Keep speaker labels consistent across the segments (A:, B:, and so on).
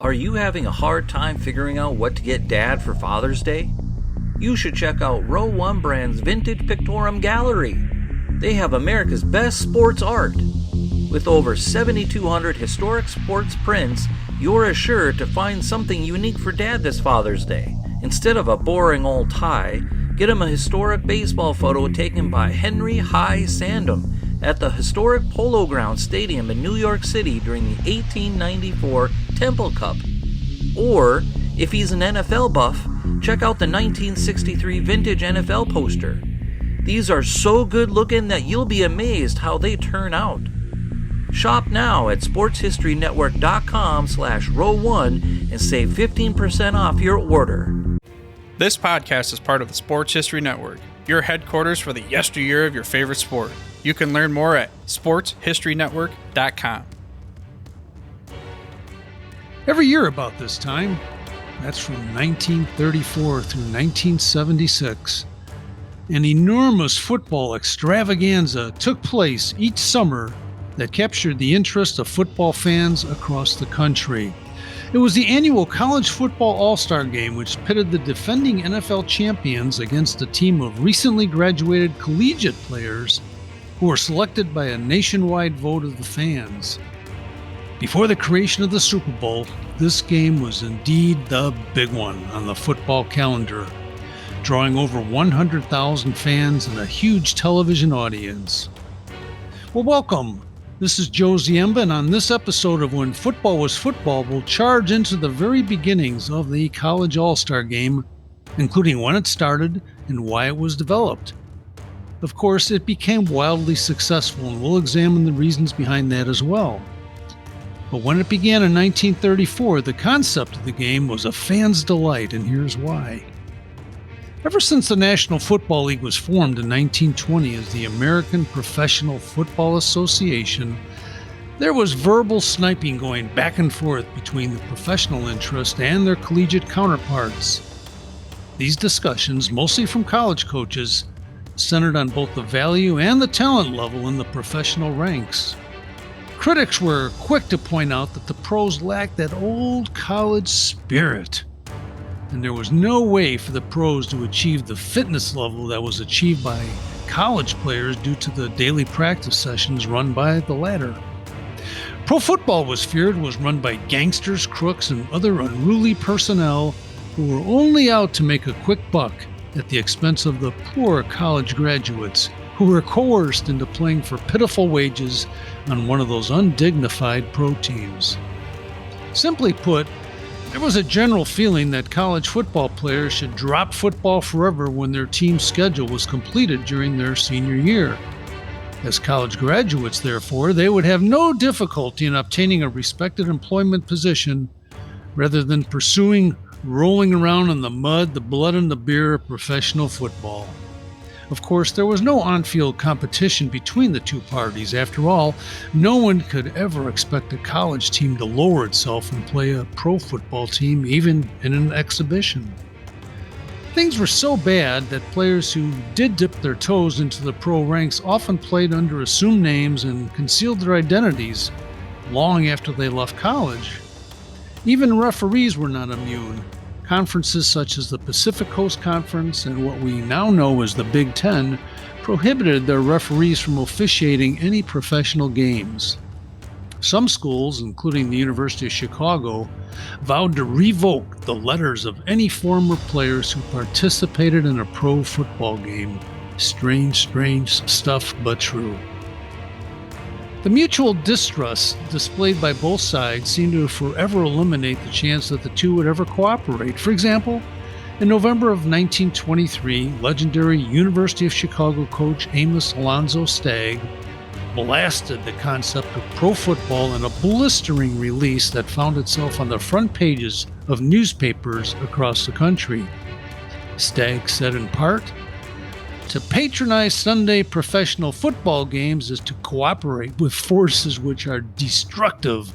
A: Are you having a hard time figuring out what to get Dad for Father's Day? You should check out Row 1 Brand's Vintage Pictorum Gallery. They have America's best sports art. With over 7,200 historic sports prints, you're assured to find something unique for Dad this Father's Day. Instead of a boring old tie, get him a historic baseball photo taken by Henry High Sandom at the historic Polo Grounds Stadium in New York City during the 1894 Temple Cup. Or, if he's an NFL buff, check out the 1963 vintage NFL poster. These are so good looking that you'll be amazed how they turn out. Shop now at sportshistorynetwork.com/row1 and save 15% off your order.
B: This podcast is part of the Sports History Network, your headquarters for the yesteryear of your favorite sport. You can learn more at sportshistorynetwork.com.
C: Every year about this time, that's from 1934 through 1976, an enormous football extravaganza took place each summer that captured the interest of football fans across the country. It was the annual College Football All-Star Game, which pitted the defending NFL champions against a team of recently graduated collegiate players who were selected by a nationwide vote of the fans. Before the creation of the Super Bowl, this game was indeed the big one on the football calendar, drawing over 100,000 fans and a huge television audience. Well, welcome. This is Joe Ziemba, and on this episode of When Football Was Football, we'll charge into the very beginnings of the College All-Star Game, including when it started and why it was developed. Of course, it became wildly successful, and we'll examine the reasons behind that as well. But when it began in 1934, the concept of the game was a fan's delight, and here's why. Ever since the National Football League was formed in 1920 as the American Professional Football Association, there was verbal sniping going back and forth between the professional interest and their collegiate counterparts. These discussions, mostly from college coaches, centered on both the value and the talent level in the professional ranks. Critics were quick to point out that the pros lacked that old college spirit, and there was no way for the pros to achieve the fitness level that was achieved by college players due to the daily practice sessions run by the latter. Pro football was feared was run by gangsters, crooks, and other unruly personnel who were only out to make a quick buck at the expense of the poor college graduates who were coerced into playing for pitiful wages on one of those undignified pro teams. Simply put, there was a general feeling that college football players should drop football forever when their team's schedule was completed during their senior year. As college graduates, therefore, they would have no difficulty in obtaining a respected employment position rather than pursuing rolling around in the mud, the blood, and the beer of professional football. Of course, there was no on-field competition between the two parties. After all, no one could ever expect a college team to lower itself and play a pro football team, even in an exhibition. Things were so bad that players who did dip their toes into the pro ranks often played under assumed names and concealed their identities long after they left college. Even referees were not immune. Conferences such as the Pacific Coast Conference and what we now know as the Big Ten prohibited their referees from officiating any professional games. Some schools, including the University of Chicago, vowed to revoke the letters of any former players who participated in a pro football game. Strange stuff, but true. The mutual distrust displayed by both sides seemed to forever eliminate the chance that the two would ever cooperate. For example, in November of 1923, legendary University of Chicago coach Amos Alonzo Stagg blasted the concept of pro football in a blistering release that found itself on the front pages of newspapers across the country. Stagg said in part, "To patronize Sunday professional football games is to cooperate with forces which are destructive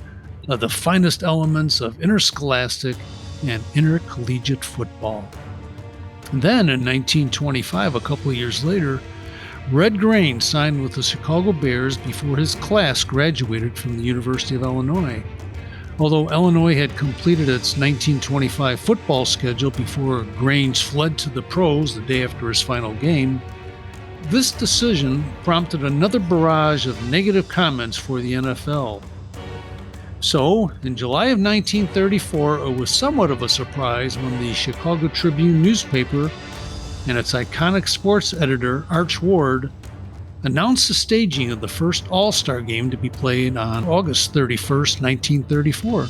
C: of the finest elements of interscholastic and intercollegiate football." And then in 1925, a couple of years later, Red Grain signed with the Chicago Bears before his class graduated from the University of Illinois. Although Illinois had completed its 1925 football schedule before Grange fled to the pros the day after his final game, this decision prompted another barrage of negative comments for the NFL. So, in July of 1934, it was somewhat of a surprise when the Chicago Tribune newspaper and its iconic sports editor, Arch Ward, announced the staging of the first All-Star game to be played on August 31st, 1934.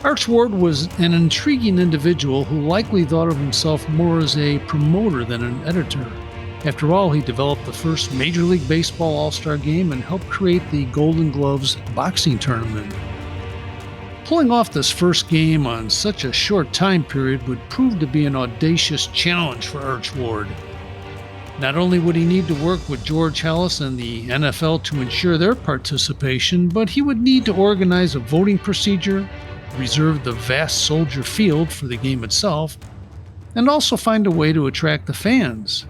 C: Arch Ward was an intriguing individual who likely thought of himself more as a promoter than an editor. After all, he developed the first Major League Baseball All-Star game and helped create the Golden Gloves boxing tournament. Pulling off this first game on such a short time period would prove to be an audacious challenge for Arch Ward. Not only would he need to work with George Halas and the NFL to ensure their participation, but he would need to organize a voting procedure, reserve the vast Soldier Field for the game itself, and also find a way to attract the fans.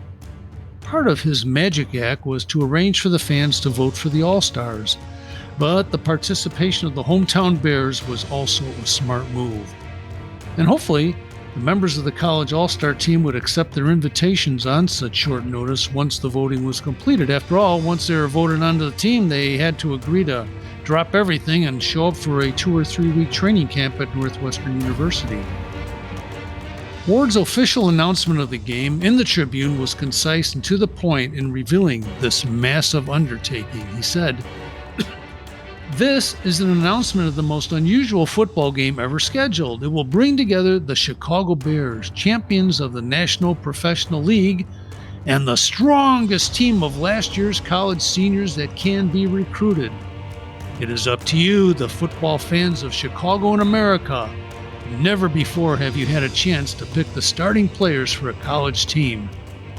C: Part of his magic act was to arrange for the fans to vote for the All-Stars, but the participation of the hometown Bears was also a smart move. And hopefully, the members of the college All-Star team would accept their invitations on such short notice once the voting was completed. After all, once they were voted onto the team, they had to agree to drop everything and show up for a 2 or 3 week training camp at Northwestern University. Ward's official announcement of the game in the Tribune was concise and to the point in revealing this massive undertaking. He said, "This is an announcement of the most unusual football game ever scheduled. It will bring together the Chicago Bears, champions of the National Professional League, and the strongest team of last year's college seniors that can be recruited. It is up to you, the football fans of Chicago and America. Never before have you had a chance to pick the starting players for a college team.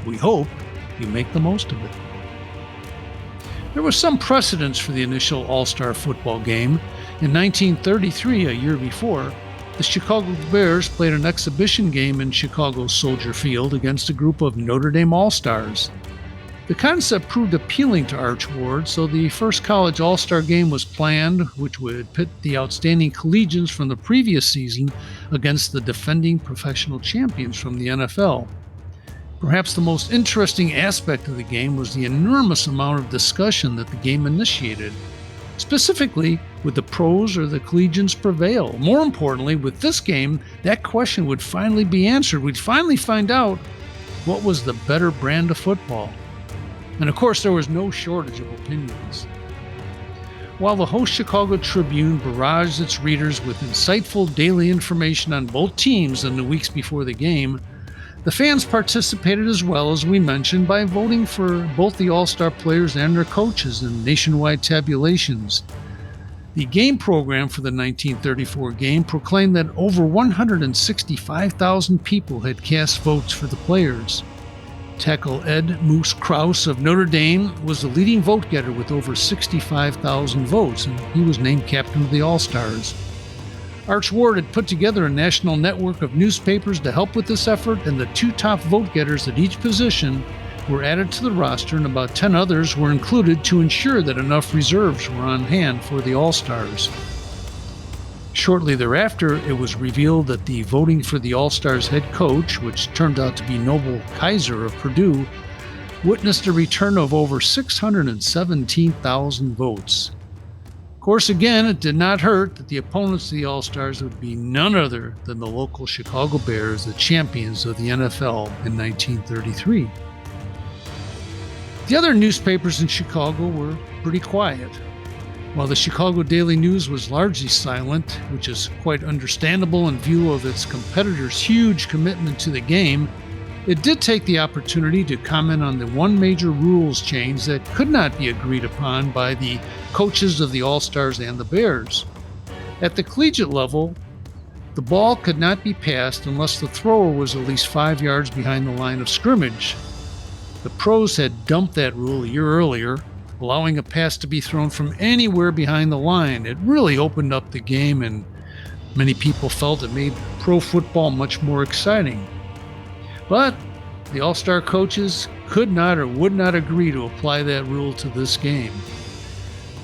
C: We hope you make the most of it." There was some precedence for the initial All-Star football game. In 1933, a year before, the Chicago Bears played an exhibition game in Chicago's Soldier Field against a group of Notre Dame All-Stars. The concept proved appealing to Arch Ward, so the first college All-Star game was planned, which would pit the outstanding collegians from the previous season against the defending professional champions from the NFL. Perhaps the most interesting aspect of the game was the enormous amount of discussion that the game initiated. Specifically, would the pros or the collegians prevail? More importantly, with this game, that question would finally be answered. We'd finally find out what was the better brand of football. And of course, there was no shortage of opinions. While the host Chicago Tribune barraged its readers with insightful daily information on both teams in the weeks before the game, the fans participated as well, as we mentioned, by voting for both the All-Star players and their coaches in nationwide tabulations. The game program for the 1934 game proclaimed that over 165,000 people had cast votes for the players. Tackle Ed Moose Krause of Notre Dame was the leading vote getter with over 65,000 votes, and he was named captain of the All-Stars. Arch Ward had put together a national network of newspapers to help with this effort, and the 2 top vote getters at each position were added to the roster, and about 10 others were included to ensure that enough reserves were on hand for the All-Stars. Shortly thereafter, it was revealed that the voting for the All-Stars head coach, which turned out to be Noble Kaiser of Purdue, witnessed a return of over 617,000 votes. Of course, again, it did not hurt that the opponents of the All-Stars would be none other than the local Chicago Bears, the champions of the NFL in 1933. The other newspapers in Chicago were pretty quiet. While the Chicago Daily News was largely silent, which is quite understandable in view of its competitors' huge commitment to the game, it did take the opportunity to comment on the one major rules change that could not be agreed upon by the coaches of the All-Stars and the Bears. At the collegiate level, the ball could not be passed unless the thrower was at least 5 yards behind the line of scrimmage. The pros had dumped that rule a year earlier, allowing a pass to be thrown from anywhere behind the line. It really opened up the game, and many people felt it made pro football much more exciting. But the All-Star coaches could not or would not agree to apply that rule to this game.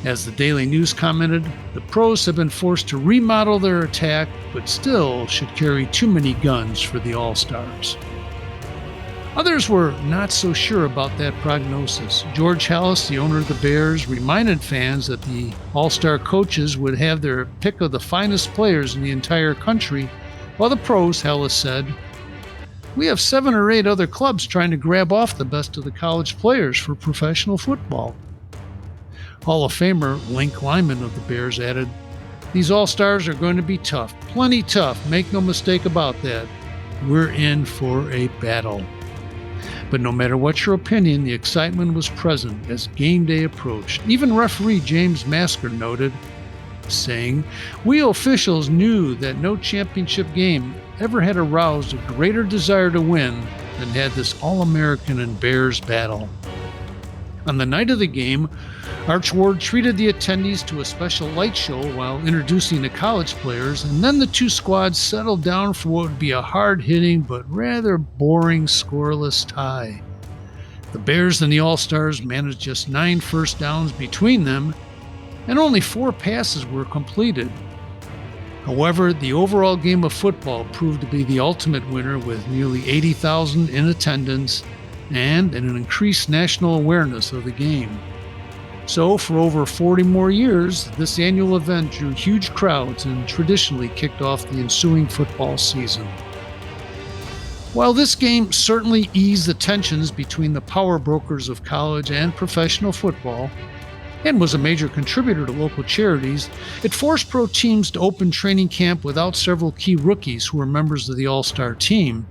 C: As the Daily News commented, the pros have been forced to remodel their attack, but still should carry too many guns for the All-Stars. Others were not so sure about that prognosis. George Halas, the owner of the Bears, reminded fans that the All-Star coaches would have their pick of the finest players in the entire country, while the pros, Halas said, "We have 7 or 8 other clubs trying to grab off the best of the college players for professional football." Hall of Famer Link Lyman of the Bears added, "These All-Stars are going to be tough, plenty tough, make no mistake about that. We're in for a battle." But no matter what your opinion, the excitement was present as game day approached. Even referee James Masker noted, saying, "We officials knew that no championship game ever had aroused a greater desire to win than had this All-American and Bears battle." On the night of the game, Arch Ward treated the attendees to a special light show while introducing the college players, and then the two squads settled down for what would be a hard-hitting but rather boring scoreless tie. The Bears and the All-Stars managed just 9 first downs between them, and only 4 passes were completed. However, the overall game of football proved to be the ultimate winner with nearly 80,000 in attendance and an increased national awareness of the game. So, for over 40 more years, this annual event drew huge crowds and traditionally kicked off the ensuing football season. While this game certainly eased the tensions between the power brokers of college and professional football, and was a major contributor to local charities, it forced pro teams to open training camp without several key rookies who were members of the All-Star team.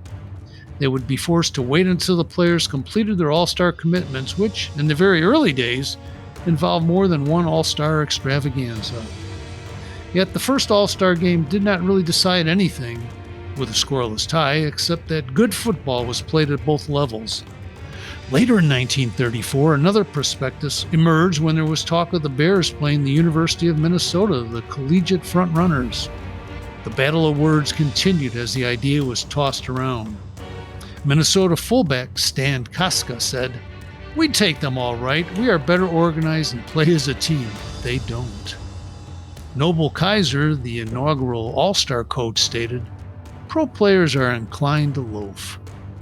C: They would be forced to wait until the players completed their All-Star commitments, which, in the very early days, involved more than one All-Star extravaganza. Yet the first All-Star game did not really decide anything with a scoreless tie, except that good football was played at both levels. Later in 1934, another prospectus emerged when there was talk of the Bears playing the University of Minnesota, the collegiate frontrunners. The battle of words continued as the idea was tossed around. Minnesota fullback Stan Koska said, "We'd take them all right. We are better organized and play as a team. They don't." Noble Kaiser, the inaugural All-Star coach, stated, "Pro players are inclined to loaf."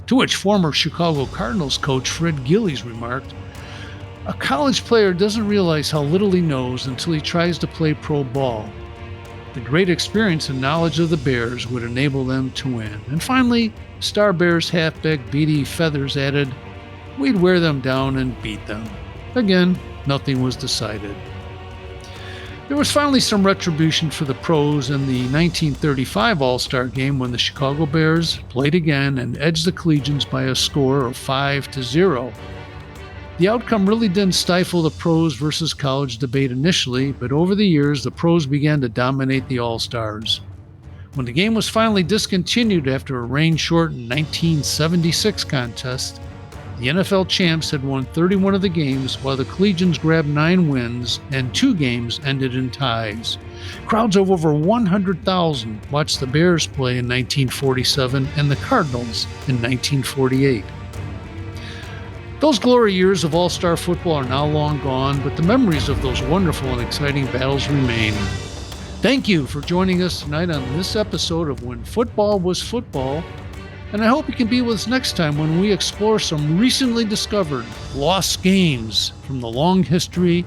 C: To which former Chicago Cardinals coach Fred Gillies remarked, "A college player doesn't realize how little he knows until he tries to play pro ball. The great experience and knowledge of the Bears would enable them to win." And finally, Star Bears halfback B.D. Feathers added, "We'd wear them down and beat them." Again, nothing was decided. There was finally some retribution for the pros in the 1935 All-Star game when the Chicago Bears played again and edged the Collegians by a score of 5-0. The outcome really didn't stifle the pros versus college debate initially, but over the years the pros began to dominate the All-Stars. When the game was finally discontinued after a rain-shortened 1976 contest, the NFL champs had won 31 of the games, while the Collegians grabbed 9 wins, and 2 games ended in ties. Crowds of over 100,000 watched the Bears play in 1947 and the Cardinals in 1948. Those glory years of all-star football are now long gone, but the memories of those wonderful and exciting battles remain. Thank you for joining us tonight on this episode of When Football Was Football, and I hope you can be with us next time when we explore some recently discovered lost games from the long history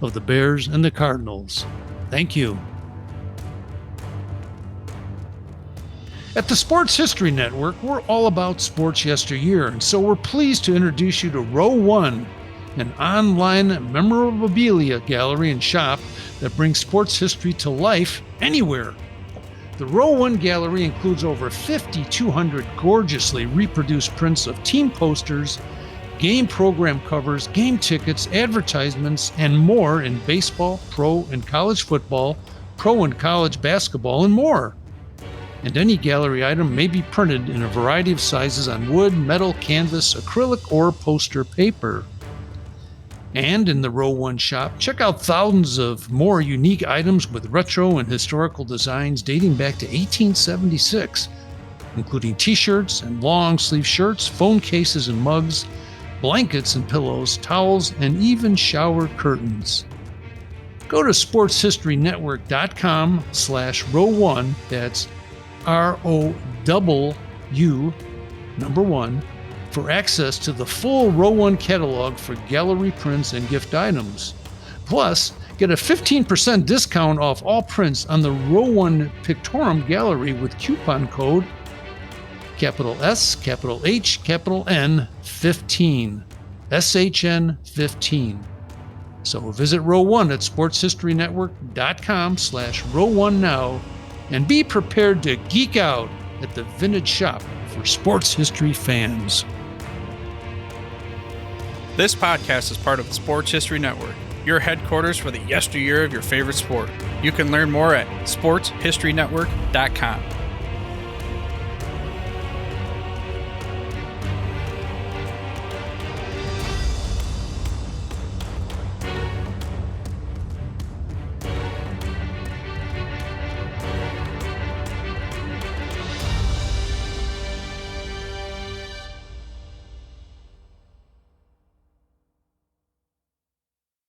C: of the Bears and the Cardinals. Thank you. At the Sports History Network, we're all about sports yesteryear, and so we're pleased to introduce you to Row 1, an online memorabilia gallery and shop that brings sports history to life anywhere. The Row 1 gallery includes over 5,200 gorgeously reproduced prints of team posters, game program covers, game tickets, advertisements, and more in baseball, pro and college football, pro and college basketball, and more. And any gallery item may be printed in a variety of sizes on wood, metal, canvas, acrylic, or poster paper. And in the Row 1 shop, check out thousands of more unique items with retro and historical designs dating back to 1876, including t-shirts and long-sleeve shirts, phone cases and mugs, blankets and pillows, towels, and even shower curtains. Go to sportshistorynetwork.com/row1, that's ROW number 1, for access to the full Row 1 catalog for gallery prints and gift items. Plus, get a 15% discount off all prints on the Row 1 Pictorum Gallery with coupon code capital S, capital H, capital N, 15, SHN 15. So visit Row 1 at sportshistorynetwork.com/row1 now and be prepared to geek out at the vintage shop for sports history fans.
B: This podcast is part of the Sports History Network, your headquarters for the yesteryear of your favorite sport. You can learn more at sportshistorynetwork.com.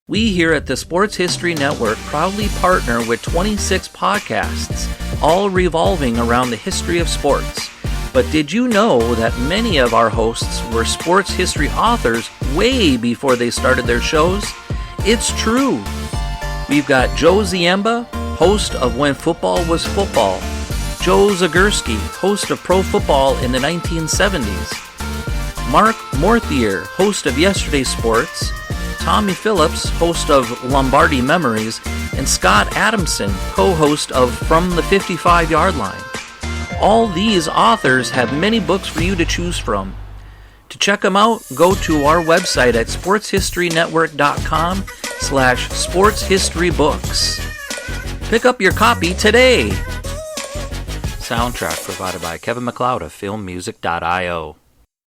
A: We here at the Sports History Network proudly partner with 26 podcasts, all revolving around the history of sports. But did you know that many of our hosts were sports history authors way before they started their shows? It's true. We've got Joe Ziemba, host of When Football Was Football, Joe Zagurski, host of Pro Football in the 1970s, Mark Morthier, host of Yesterday's Sports, Tommy Phillips, host of Lombardi Memories, and Scott Adamson, co-host of From the 55-Yard Line. All these authors have many books for you to choose from. To check them out, go to our website at sportshistorynetwork.com/sportshistorybooks. Pick up your copy today. Soundtrack provided by Kevin MacLeod of filmmusic.io.